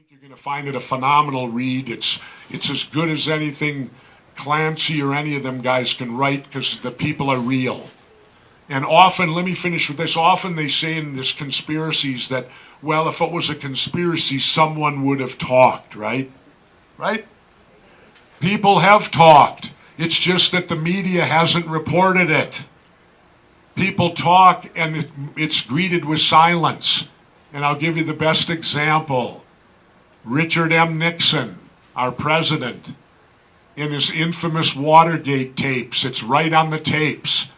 think you're going to find it a phenomenal read. It's as good as anything Clancy or any of them guys can write because the people are real. And often, let me finish with this, often they say in this conspiracies that, well, if it was a conspiracy, someone would have talkit's right? Right? People have talked. It's just that the media hasn't reported it. People talk and it's greeted with silence. And I'll give you the best example. Richard M. Nixon, our president, in his infamous Watergate tapes, it's right on the tapes.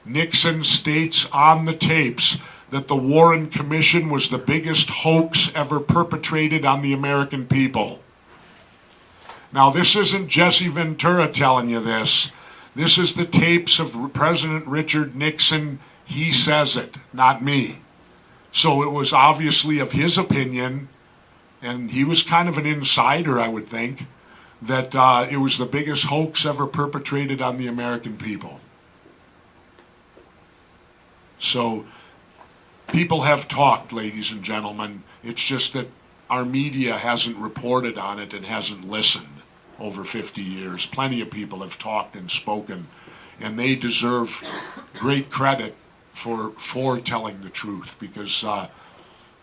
Nixon states on the tapes that the Warren Commission was the biggest hoax ever perpetrated on the American people. Now, this isn't Jesse Ventura telling you this. This is the tapes of President Richard Nixon. He says it, not me. So it was obviously of his opinion, and he was kind of an insider, I would think, that it was the biggest hoax ever perpetrated on the American people. So people have talked, ladies and gentlemen. It's just that our media hasn't reported on it and hasn't listened over 50 years. Plenty of people have talked and spoken, and they deserve great credit for telling the truth, because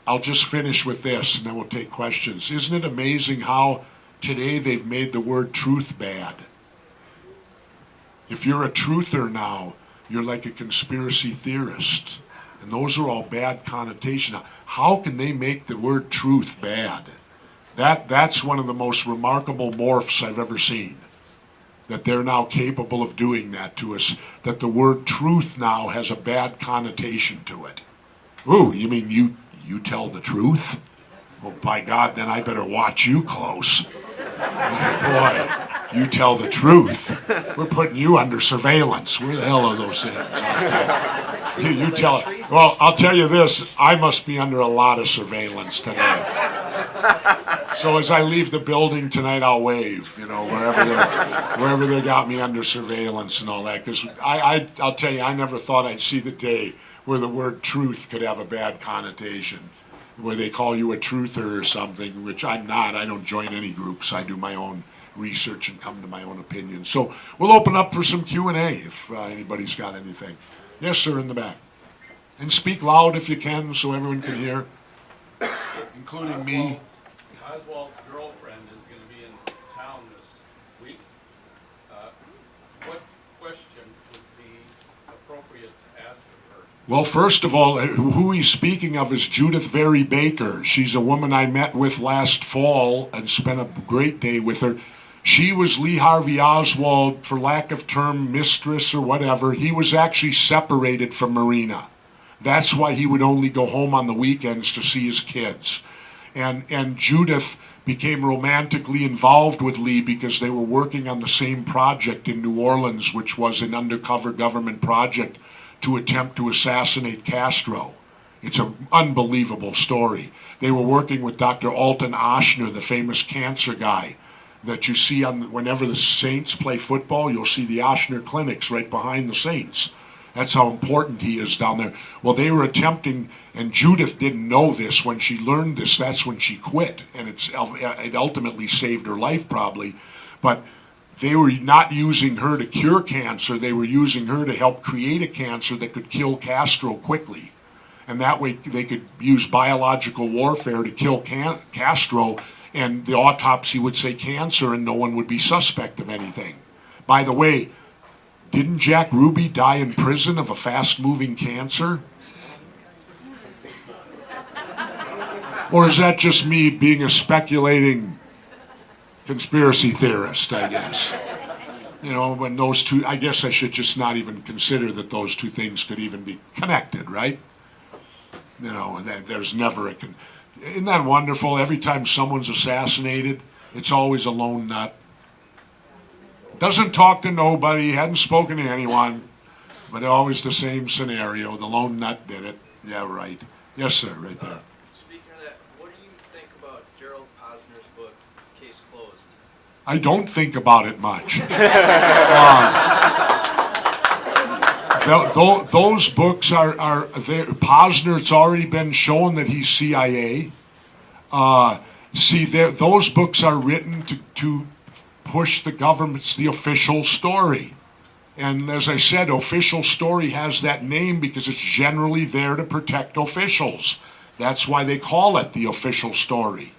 I'll just finish with this and then we'll take questions. Isn't it amazing how today they've made the word truth bad? If you're a truther now, you're like a conspiracy theorist, and those are all bad connotations. How can they make the word truth bad? That's one of the most remarkable morphs I've ever seen, that they're now capable of doing that to us, that the word truth now has a bad connotation to it. Ooh, you mean you tell the truth? Well, by God, then I better watch you close. Boy, you tell the truth. We're putting you under surveillance. Where the hell are those things? You tell it. Well, I'll tell you this, I must be under a lot of surveillance today. So as I leave the building tonight, I'll wave, wherever they got me under surveillance and all that. Because I'll tell you, I never thought I'd see the day where the word truth could have a bad connotation, where they call you a truther or something, which I'm not. I don't join any groups. I do my own research and come to my own opinion. So we'll open up for some Q&A if anybody's got anything. Yes, sir, in the back. And speak loud if you can so everyone can hear, including me. Oswald's girlfriend is going to be in town this week. What question would be appropriate to ask of her? Well, first of all, who he's speaking of is Judith Very Baker. She's a woman I met with last fall and spent a great day with her. She was Lee Harvey Oswald, for lack of term, mistress or whatever. He was actually separated from Marina. That's why he would only go home on the weekends to see his kids. And Judith became romantically involved with Lee because they were working on the same project in New Orleans, which was an undercover government project to attempt to assassinate Castro. It's an unbelievable story. They were working with Dr. Alton Oshner, the famous cancer guy that you see whenever the Saints play football. You'll see the Oshner clinics right behind the Saints. That's how important he is down there. Well, they were attempting, and Judith didn't know this. When she learned this, that's when she quit, and it ultimately saved her life probably. But they were not using her to cure cancer. They were using her to help create a cancer that could kill Castro quickly. And that way they could use biological warfare to kill Castro, and the autopsy would say cancer, and no one would be suspect of anything. By the way, didn't Jack Ruby die in prison of a fast-moving cancer? Or is that just me being a speculating conspiracy theorist, I guess? When those two, I guess I should just not even consider that those two things could even be connected, right? There's never isn't that wonderful? Every time someone's assassinated, it's always a lone nut. Doesn't talk to nobody, hadn't spoken to anyone, but always the same scenario. The lone nut did it. Yeah, right. Yes, sir, right there. Speaking of that, what do you think about Gerald Posner's book, Case Closed? I don't think about it much. Those books are there. Posner, it's already been shown that he's CIA. See, those books are written to push the government's, the official story. And as I said, official story has that name because it's generally there to protect officials. That's why they call it the official story.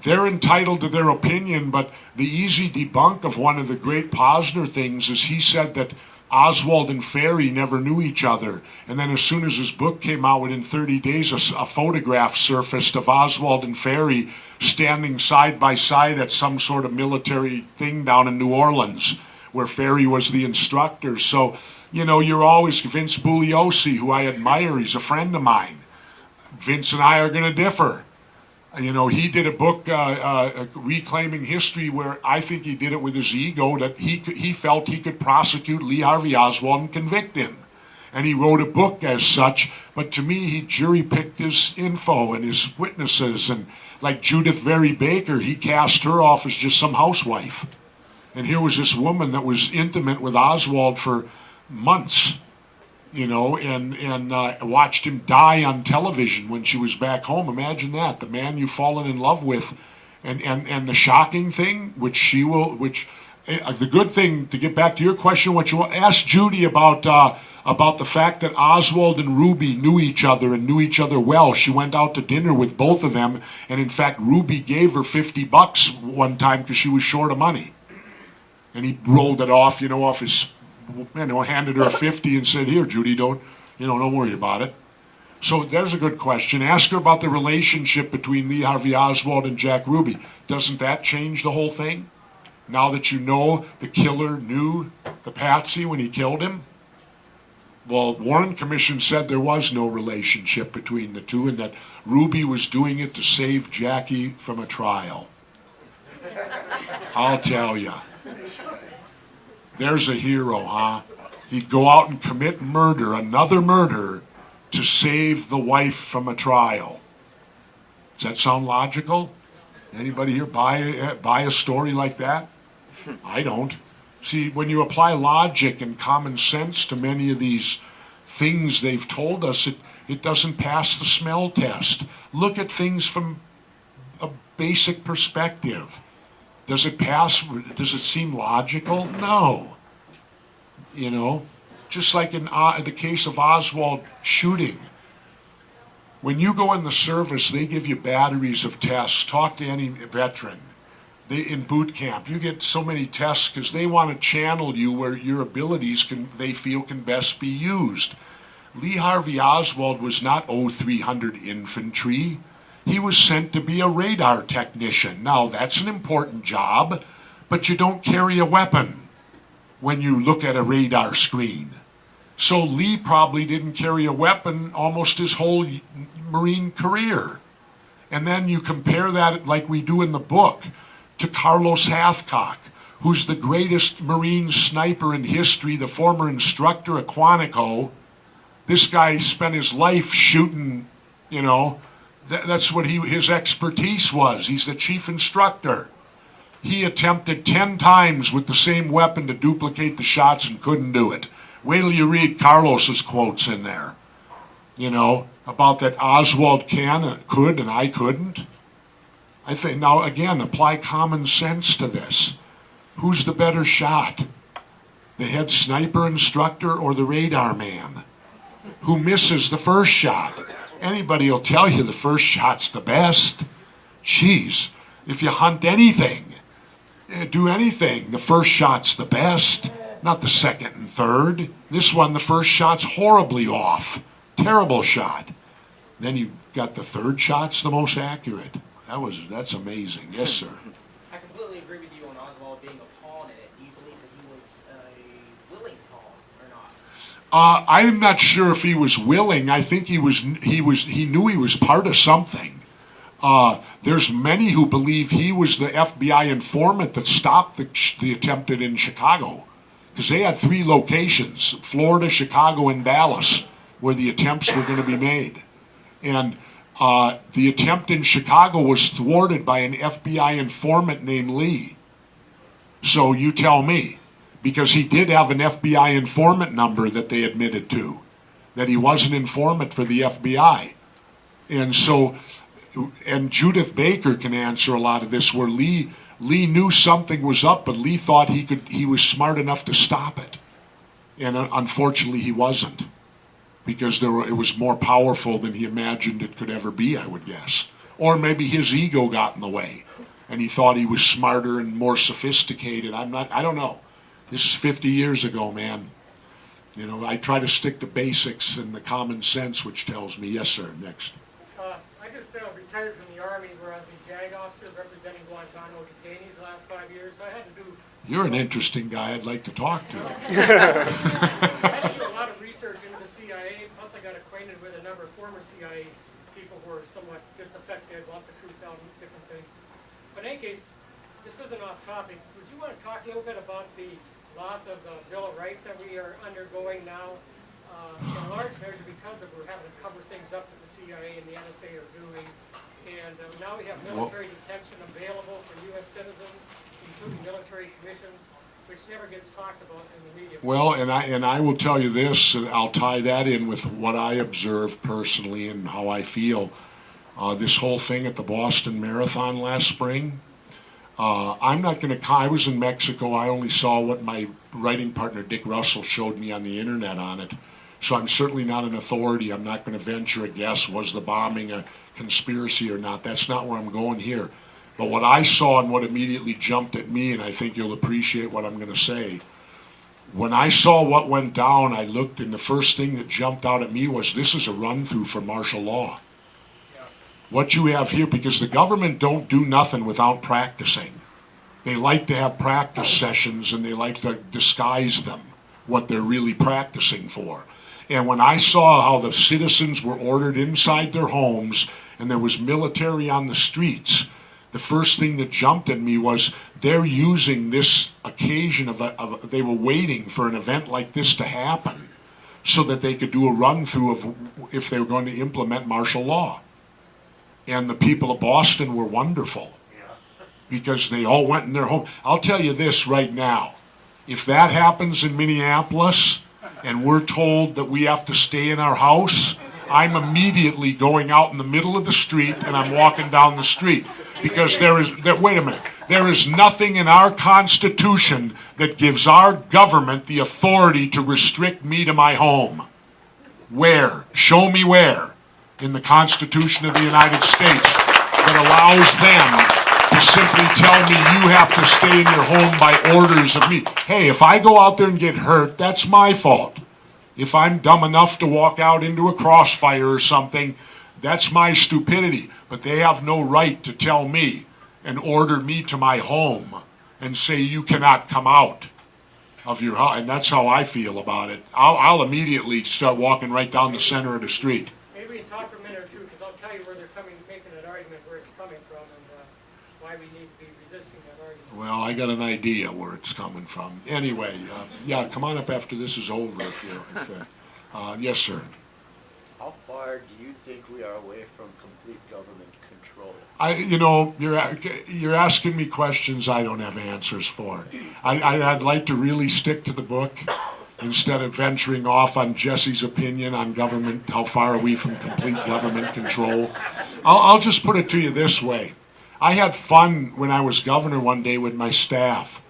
They're entitled to their opinion, but the easy debunk of one of the great Posner things is he said that Oswald and Ferry never knew each other. And then as soon as his book came out, within 30 days, a photograph surfaced of Oswald and Ferry standing side by side at some sort of military thing down in New Orleans, where Ferry was the instructor. So, you're always Vince Bugliosi, who I admire. He's a friend of mine. Vince and I are going to differ. He did a book, Reclaiming History, where I think he did it with his ego, that he felt he could prosecute Lee Harvey Oswald and convict him. And he wrote a book as such, but to me, he jury-picked his info and his witnesses. And like Judith Very Baker, he cast her off as just some housewife. And here was this woman that was intimate with Oswald for months, and watched him die on television when she was back home. Imagine that, the man you've fallen in love with. And the shocking thing, the good thing, to get back to your question, what you asked Judy about the fact that Oswald and Ruby knew each other and knew each other well. She went out to dinner with both of them, and in fact, Ruby gave her $50 one time because she was short of money. And he rolled it off, off his, handed her a 50 and said, "Here, Judy, don't worry about it." So there's a good question. Ask her about the relationship between Lee Harvey Oswald and Jack Ruby. Doesn't that change the whole thing? Now that you know the killer knew the patsy when he killed him? Well, Warren Commission said there was no relationship between the two and that Ruby was doing it to save Jackie from a trial. I'll tell you. There's a hero, huh? He'd go out and commit murder, another murder, to save the wife from a trial. Does that sound logical? Anybody here buy a story like that? I don't. See, when you apply logic and common sense to many of these things they've told us, it doesn't pass the smell test. Look at things from a basic perspective. Does it pass? Does it seem logical? No. Just like in the case of Oswald shooting. When you go in the service, they give you batteries of tests. Talk to any veteran. In boot camp, you get so many tests because they want to channel you where your abilities they feel can best be used. Lee Harvey Oswald was not 0300 infantry. He was sent to be a radar technician. Now, that's an important job, but you don't carry a weapon when you look at a radar screen. So Lee probably didn't carry a weapon almost his whole Marine career. And then you compare that, like we do in the book, to Carlos Hathcock, who's the greatest Marine sniper in history, the former instructor at Quantico. This guy spent his life shooting, that's what his expertise was. He's the chief instructor. He attempted 10 times with the same weapon to duplicate the shots and couldn't do it. Wait till you read Carlos's quotes in there, about that Oswald could and I couldn't. I think, now again, apply common sense to this. Who's the better shot? The head sniper instructor or the radar man? Who misses the first shot? Anybody will tell you the first shot's the best. Jeez, if you hunt anything, do anything, the first shot's the best, not the second and third. This one, the first shot's horribly off. Terrible shot. Then you got the third shot's the most accurate. That's amazing. Yes, sir. I completely agree with you on Oswald being a pawn in it. Do you believe that he was a willing pawn or not? I'm not sure if he was willing. I think he knew he was part of something. There's many who believe he was the FBI informant that stopped the attempt in Chicago, because they had 3 locations: Florida, Chicago, and Dallas, where the attempts were going to be made. And the attempt in Chicago was thwarted by an FBI informant named Lee. So you tell me, because he did have an FBI informant number that they admitted to, that he was an informant for the FBI. And so and Judith Baker can answer a lot of this, where Lee knew something was up, but Lee thought he was smart enough to stop it. And unfortunately he wasn't, because it was more powerful than he imagined it could ever be, I would guess. Or maybe his ego got in the way, and he thought he was smarter and more sophisticated. I don't know. This is 50 years ago, man. You know, I try to stick to basics and the common sense, which tells me, yes, sir, next. I just retired from the Army, where I was a JAG officer representing Guantanamo detainees the last 5 years. So I had to do... You're an interesting guy I'd like to talk to. I had to do a lot of research into the CIA, plus I got acquainted with a number of former CIA people who are somewhat disaffected, want the truth out, and different things. But in any case, this isn't off topic. Would you want to talk a little bit about the loss of the Bill of Rights that we are undergoing now, in large measure because of we're having to cover things up that the CIA and the NSA are doing, and now we have military detention available for U.S. citizens, including military commissions, which never gets talked about in the media. Well, and I will tell you this, and I'll tie that in with what I observed personally and how I feel. This whole thing at the Boston Marathon last spring, I'm not going to... I was in Mexico. I only saw what my writing partner, Dick Russell, showed me on the internet on it. So I'm certainly not an authority. I'm not going to venture a guess, was the bombing a conspiracy or not. That's not where I'm going here. But what I saw and what immediately jumped at me, and I think you'll appreciate what I'm going to say, when I saw what went down, I looked, and the first thing that jumped out at me was, this is a run-through for martial law. What you have here, because the government don't do nothing without practicing. They like to have practice sessions, and they like to disguise them, what they're really practicing for. And when I saw how the citizens were ordered inside their homes, and there was military on the streets, the first thing that jumped at me was, they're using this occasion they were waiting for an event like this to happen so that they could do a run-through of if they were going to implement martial law. And the people of Boston were wonderful, because they all went in their home. I'll tell you this right now. If that happens in Minneapolis and we're told that we have to stay in our house, I'm immediately going out in the middle of the street and I'm walking down the street. Because wait a minute, there is nothing in our Constitution that gives our government the authority to restrict me to my home. Where? Show me where in the Constitution of the United States that allows them to simply tell me you have to stay in your home by orders of me. Hey, if I go out there and get hurt, that's my fault. If I'm dumb enough to walk out into a crossfire or something, that's my stupidity. But they have no right to tell me and order me to my home and say you cannot come out of your house. And that's how I feel about it. I'll immediately start walking right down the center of the street. Maybe we can talk for a minute or two, because I'll tell you where they're making an argument, where it's coming from, and why we need to be resisting that argument. Well, I got an idea where it's coming from. Anyway, yeah, come on up after this is over. Yes, sir. How far do you think we are away from complete government control? You're asking me questions I don't have answers for. I'd like to really stick to the book instead of venturing off on Jesse's opinion on government, how far are we from complete government control. I'll just put it to you this way. I had fun when I was governor one day with my staff,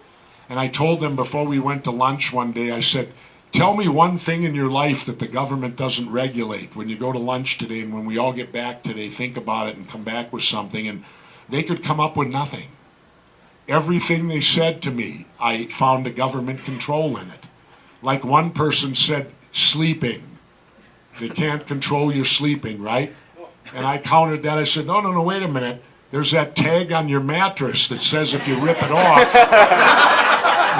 and I told them before we went to lunch one day, I said, tell me one thing in your life that the government doesn't regulate. When you go to lunch today and when we all get back today, think about it and come back with something. And they could come up with nothing. Everything they said to me, I found a government control in it. Like one person said, sleeping. They can't control your sleeping, right? And I countered that. I said, no, wait a minute. There's that tag on your mattress that says if you rip it off,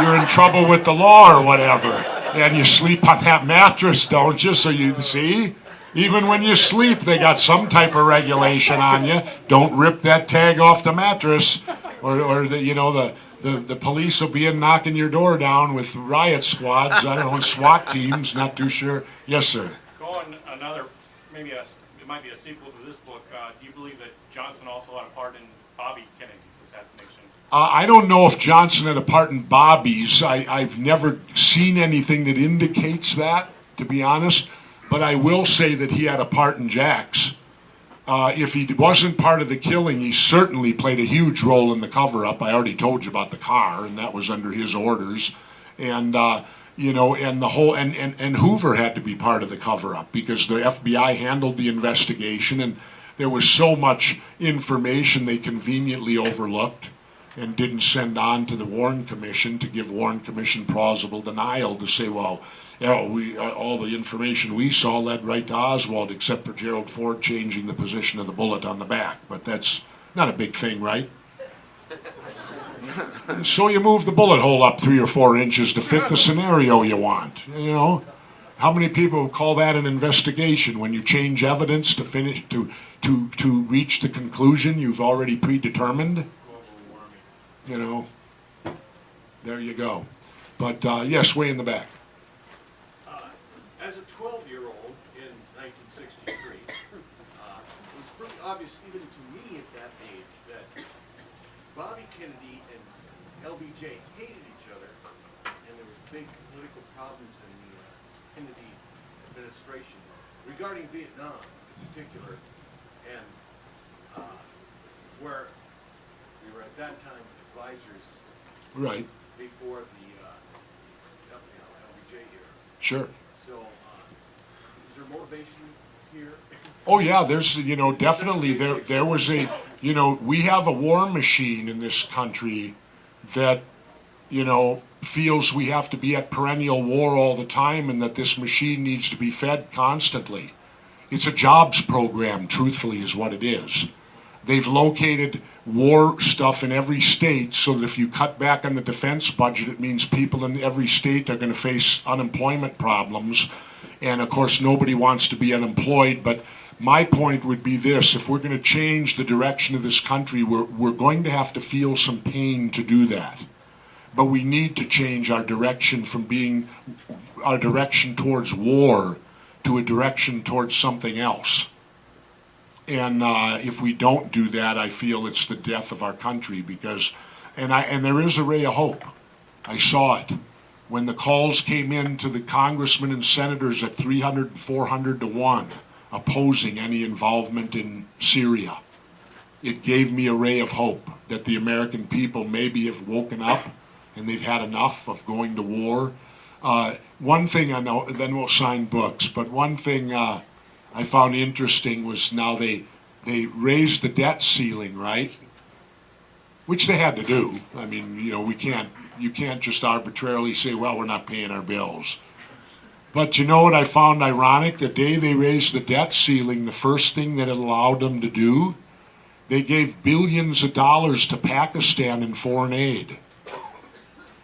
you're in trouble with the law or whatever. And you sleep on that mattress, don't you? So you see, even when you sleep, they got some type of regulation on you. Don't rip that tag off the mattress, or the police will be in knocking your door down with riot squads. I don't know, SWAT teams. Not too sure. Yes, sir. Go on another, maybe it might be a sequel to this book. Do you believe that Johnson also had a part in Bobby Kennedy's assassination? I don't know if Johnson had a part in Bobby's. I've never seen anything that indicates that, to be honest. But I will say that he had a part in Jack's. If he wasn't part of the killing, he certainly played a huge role in the cover-up. I already told you about the car, and that was under his orders. And and the whole and Hoover had to be part of the cover-up because the FBI handled the investigation, and there was so much information they conveniently overlooked and didn't send on to the Warren Commission to give Warren Commission plausible denial to say, well, all the information we saw led right to Oswald, except for Gerald Ford changing the position of the bullet on the back. But that's not a big thing, right? So you move the bullet hole up 3 or 4 inches to fit the scenario you want. How many people call that an investigation when you change evidence to finish to reach the conclusion you've already predetermined? There you go. But yes, way in the back. As a 12-year-old in 1963, it was pretty obvious even to me at that age that Bobby Kennedy and LBJ hated each other, and there was big political problems in the Kennedy administration regarding Vietnam in particular, and where we were at that time advisors Right. before the LBJ era. Sure. So, is there motivation here? Oh yeah, there's definitely there was a we have a war machine in this country that feels we have to be at perennial war all the time and that this machine needs to be fed constantly. It's a jobs program, truthfully, is what it is. They've located war stuff in every state so that if you cut back on the defense budget, it means people in every state are going to face unemployment problems. And of course, nobody wants to be unemployed. But my point would be this: if we're going to change the direction of this country, we're going to have to feel some pain to do that. But we need to change our direction from being our direction towards war to a direction towards something else. And if we don't do that, I feel it's the death of our country. Because, and there is a ray of hope. I saw it when the calls came in to the congressmen and senators at 300 and 400 to 1, opposing any involvement in Syria. It gave me a ray of hope that the American people maybe have woken up and they've had enough of going to war. One thing I know, then we'll sign books. But one thing I found interesting was now they raised the debt ceiling, right? Which they had to do. I mean, you can't just arbitrarily say, well, we're not paying our bills. But you know what I found ironic? The day they raised the debt ceiling, the first thing that it allowed them to do, they gave billions of dollars to Pakistan in foreign aid.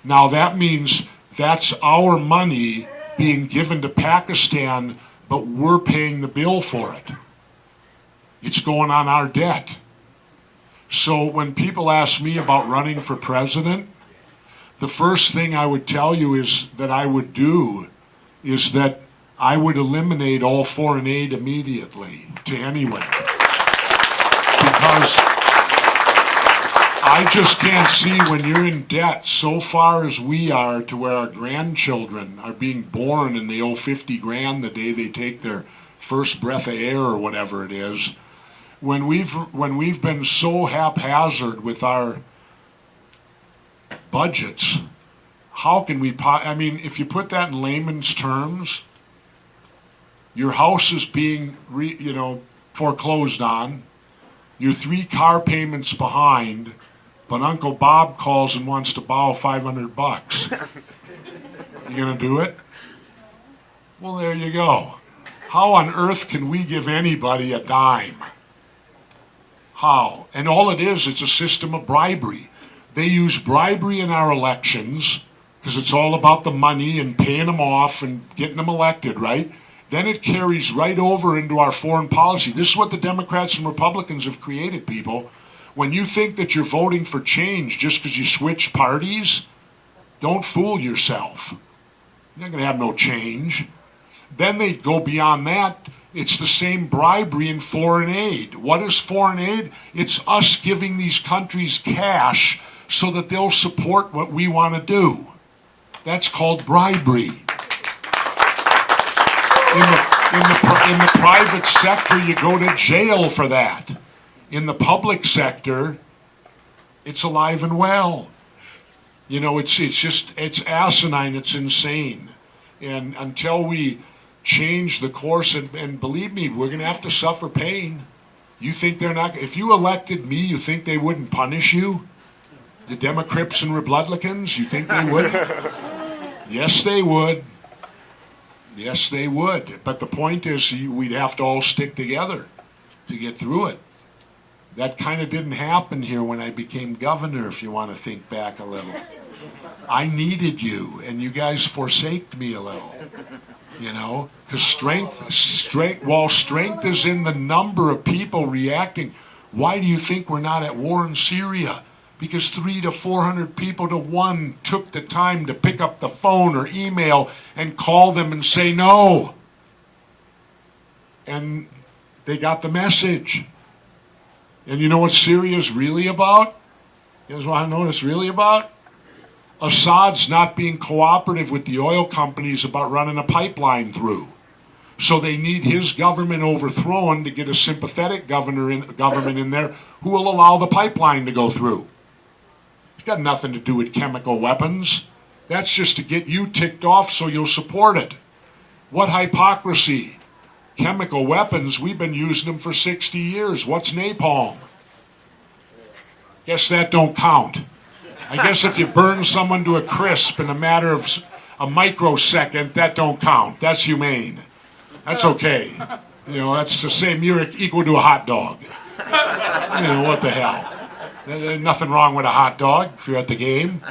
Now that means that's our money being given to Pakistan, but we're paying the bill for it. It's going on our debt. So when people ask me about running for president, the first thing I would tell you is that I would do is that I would eliminate all foreign aid immediately to anyone. Because I just can't see when you're in debt so far as we are to where our grandchildren are being born and they owe 50 grand the day they take their first breath of air or whatever it is. When we've been so haphazard with our budgets, how can we, if you put that in layman's terms, your house is being foreclosed on, you're 3 car payments behind, but Uncle Bob calls and wants to borrow $500. You gonna do it? Well, there you go. How on earth can we give anybody a dime? How? And all it is, it's a system of bribery. They use bribery in our elections because it's all about the money and paying them off and getting them elected, right? Then it carries right over into our foreign policy. This is what the Democrats and Republicans have created, people. When you think that you're voting for change just because you switch parties, don't fool yourself. You're not going to have no change. Then they go beyond that. It's the same bribery in foreign aid. What is foreign aid? It's us giving these countries cash so that they'll support what we want to do. That's called bribery. In the private sector, you go to jail for that. In the public sector, it's alive and well. You know, it's asinine, it's insane. And until we change the course, and believe me, we're going to have to suffer pain. You think they're not, if you elected me, you think they wouldn't punish you? The Democrats and Republicans, you think they would? Yes, they would. Yes, they would. But the point is, we'd have to all stick together to get through it. That kind of didn't happen here when I became governor, if you want to think back a little. I needed you, and you guys forsaked me a little. You know, because strength is in the number of people reacting. Why do you think we're not at war in Syria? Because 300 to 400 people to one took the time to pick up the phone or email and call them and say no. And they got the message. And you know what Syria is really about? You guys want to know what it's really about? Assad's not being cooperative with the oil companies about running a pipeline through. So they need his government overthrown to get a sympathetic government in there who will allow the pipeline to go through. It's got nothing to do with chemical weapons. That's just to get you ticked off so you'll support it. What hypocrisy. Chemical weapons, we've been using them for 60 years. What's napalm? Guess that don't count. I guess if you burn someone to a crisp in a matter of a microsecond, that don't count. That's humane. That's okay. You know, that's the same. You're equal to a hot dog. You know, what the hell? There's nothing wrong with a hot dog if you're at the game.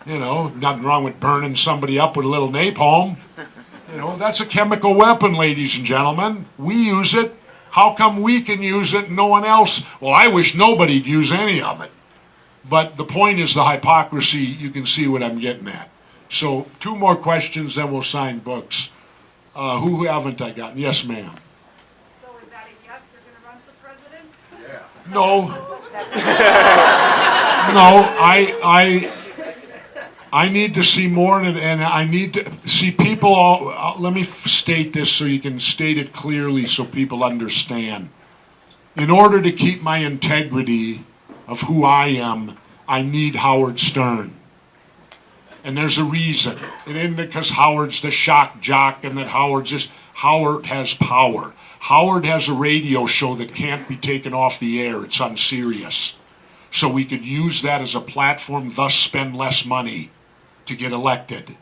You know, nothing wrong with burning somebody up with a little napalm. You know, that's a chemical weapon, ladies and gentlemen. We use it. How come we can use it and no one else? Well, I wish nobody'd use any of it. But the point is the hypocrisy. You can see what I'm getting at. So 2 more questions, then we'll sign books. Who haven't I gotten? Yes, ma'am. So is that a yes, you're going to run for president? Yeah. No. No, I need to see more, and I need to see people all, let me state this so you can state it clearly so people understand. In order to keep my integrity of who I am, I need Howard Stern. And there's a reason. It isn't because Howard's the shock jock and that Howard has power. Howard has a radio show that can't be taken off the air. It's on Sirius. So we could use that as a platform, thus spend less money to get elected.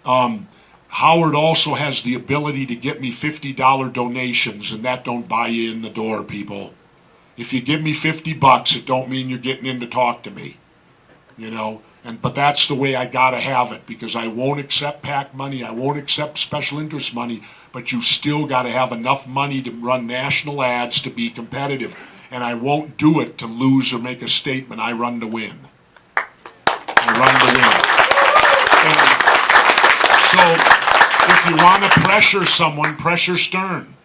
Howard also has the ability to get me $50 donations, and that don't buy you in the door, people. If you give me $50, it don't mean you're getting in to talk to me. You know? But that's the way I gotta have it, because I won't accept PAC money, I won't accept special interest money, but you still gotta have enough money to run national ads to be competitive. And I won't do it to lose or make a statement. I run to win. I run to win. And so if you want to pressure someone, pressure Stern.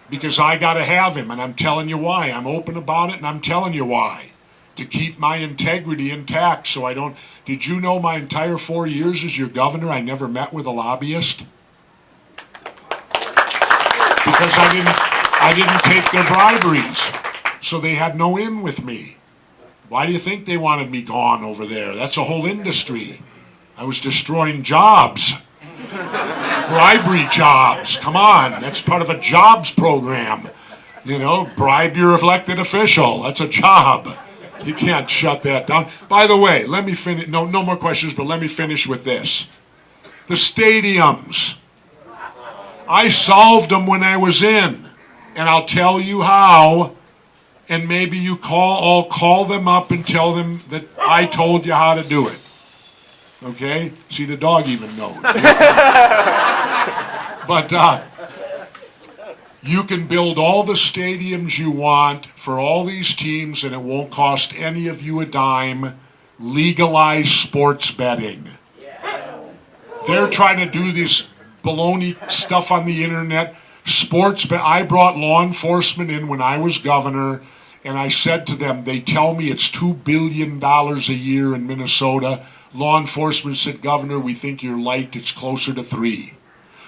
Because I got to have him, and I'm telling you why. I'm open about it, and I'm telling you why. To keep my integrity intact so I don't... Did you know my entire 4 years as your governor, I never met with a lobbyist? Because I didn't take their briberies. So they had no in with me. Why do you think they wanted me gone over there? That's a whole industry. I was destroying jobs. Bribery jobs. Come on. That's part of a jobs program. You know, bribe your elected official. That's a job. You can't shut that down. By the way, let me finish. No more questions, but let me finish with this. The stadiums. I solved them when I was in. And I'll tell you how. And maybe I'll call them up and tell them that I told you how to do it. Okay? See, the dog even knows. But you can build all the stadiums you want for all these teams, and it won't cost any of you a dime. Legalize sports betting. They're trying to do this baloney stuff on the internet. I brought law enforcement in when I was governor, and I said to them, they tell me it's $2 billion a year in Minnesota. Law enforcement said, Governor, we think you're light, it's closer to 3.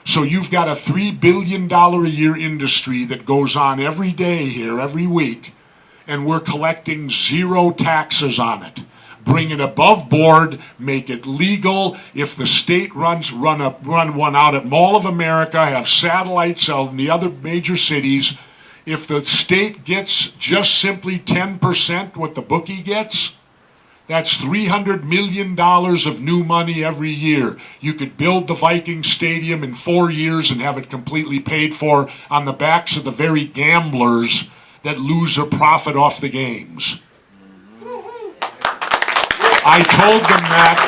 So you've got a $3 billion a year industry that goes on every day here, every week, and we're collecting zero taxes on it. Bring it above board, make it legal. If the state run one out at Mall of America, have satellites out in the other major cities, if the state gets just simply 10% what the bookie gets, that's $300 million of new money every year. You could build the Viking Stadium in 4 years and have it completely paid for on the backs of the very gamblers that lose their profit off the games. I told them that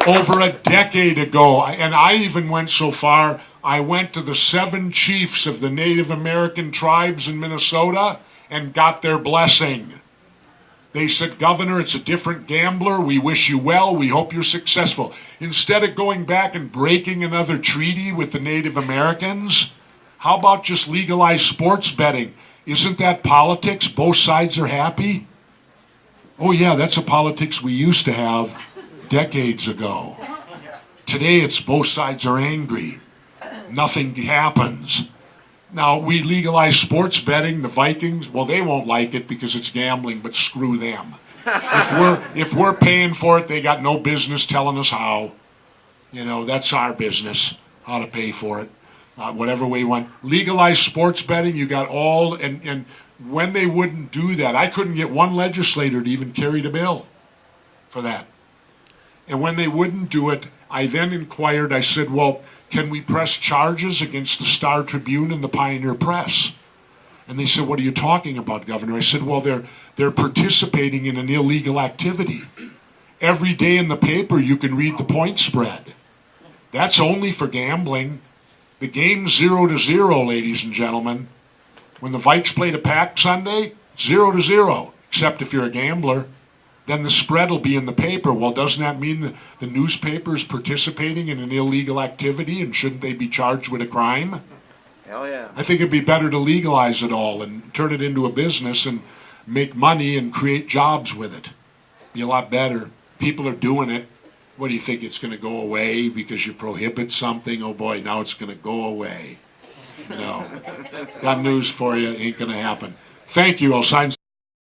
12 years ago, over a decade ago, and I even went so far, I went to the 7 chiefs of the Native American tribes in Minnesota and got their blessing. They said, Governor, it's a different gambler. We wish you well. We hope you're successful. Instead of going back and breaking another treaty with the Native Americans, how about just legalize sports betting? Isn't that politics? Both sides are happy? Oh yeah, that's a politics we used to have decades ago. Today it's both sides are angry. Nothing happens. Now, we legalize sports betting, the Vikings, well, they won't like it because it's gambling, but screw them. If we're paying for it, they got no business telling us how. You know, that's our business, how to pay for it. Whatever way you want. Legalize sports betting, you got all, and when they wouldn't do that, I couldn't get one legislator to even carry the bill for that. And when they wouldn't do it, I then inquired, I said, well, can we press charges against the Star Tribune and the Pioneer Press? And they said, what are you talking about, Governor? I said, well, they're participating in an illegal activity. Every day in the paper you can read the point spread. That's only for gambling. The game's 0-0, ladies and gentlemen. When the Vikes played a Pack Sunday, 0-0, except if you're a gambler. Then the spread will be in the paper. Well, doesn't that mean the newspaper is participating in an illegal activity, and shouldn't they be charged with a crime? Hell yeah. I think it'd be better to legalize it all and turn it into a business and make money and create jobs with it. Be a lot better. People are doing it. What do you think, it's going to go away because you prohibit something? Oh boy, now it's going to go away. No. Got news for you. Ain't going to happen. Thank you. I'll sign